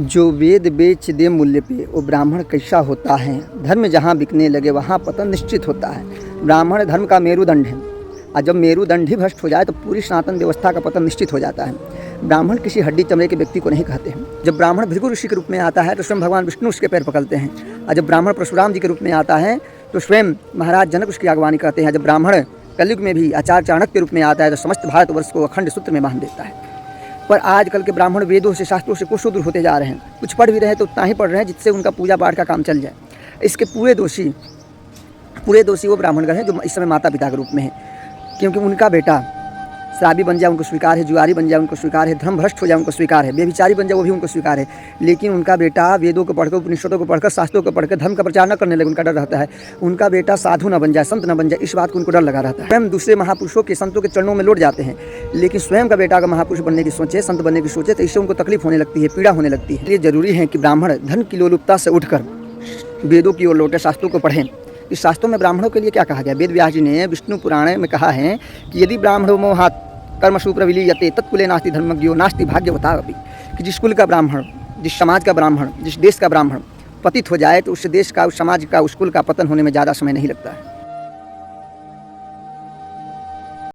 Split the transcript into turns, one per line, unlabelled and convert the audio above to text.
जो वेद बेच दे मूल्य पे वो ब्राह्मण कैसा होता है। धर्म जहाँ बिकने लगे वहाँ पतन निश्चित होता है। ब्राह्मण धर्म का मेरुदंड है और जब मेरुदंड ही भ्रष्ट हो जाए तो पूरी सनातन व्यवस्था का पतन निश्चित हो जाता है। ब्राह्मण किसी हड्डी चमड़े के व्यक्ति को नहीं कहते हैं। जब ब्राह्मण भृगु ऋषि के रूप में आता है तो स्वयं भगवान विष्णु उसके पैर पकड़ते हैं, और जब ब्राह्मण परशुराम जी के रूप में आता है तो स्वयं महाराज जनक उसकी अगवानी करते हैं। जब ब्राह्मण कलयुग में भी आचार्य चाणक्य के रूप में आता है तो समस्त भारतवर्ष को अखंड सूत्र में बांध देता है। पर आजकल के ब्राह्मण वेदों से शास्त्रों से कोसों दूर होते जा रहे हैं। कुछ पढ़ भी रहे तो उतना ही पढ़ रहे हैं जिससे उनका पूजा पाठ का काम चल जाए। इसके पूरे दोषी वो ब्राह्मणगण हैं जो इस समय माता पिता के रूप में हैं, क्योंकि उनका बेटा शराबी बन जाए उनको स्वीकार है, जुआरी बन जाए उनको स्वीकार है, धर्म भ्रष्ट हो जाए उनको स्वीकार है, व्यभिचारी बन जाए वो भी उनको स्वीकार है। लेकिन उनका बेटा वेदों को पढ़कर, उपनिषदों को पढ़कर, शास्त्रों को पढ़कर धर्म का प्रचार न करने लगे, उनका डर रहता है। उनका बेटा साधु न बन जाए, संत न बन जाए, इस बात को उनको डर लगा रहता है। स्वयं दूसरे महापुरुषों के, संतों के चरणों में लौट जाते हैं, लेकिन स्वयं का बेटा अगर महापुरुष बनने की सोचे, संत बनने की सोचे तो इससे उनको तकलीफ होने लगती है, पीड़ा होने लगती है। ये जरूरी है कि ब्राह्मण धन की लोलुपता से उठकर वेदों की ओर लौटे, शास्त्रों को पढ़ें। इस शास्त्रों में ब्राह्मणों के लिए क्या कहा गया? वेद व्यास जी ने विष्णु पुराण में कहा है कि यदि ब्राह्मणो मोहात् कर्मसु प्रविलीयते तत्कुले नास्ति धर्मज्ञो नास्ति भाग्यवता अभी, कि जिस कुल का ब्राह्मण, जिस समाज का ब्राह्मण, जिस देश का ब्राह्मण पतित हो जाए तो उस देश का, उस समाज का, उस कुल का पतन होने में ज़्यादा समय नहीं लगता है।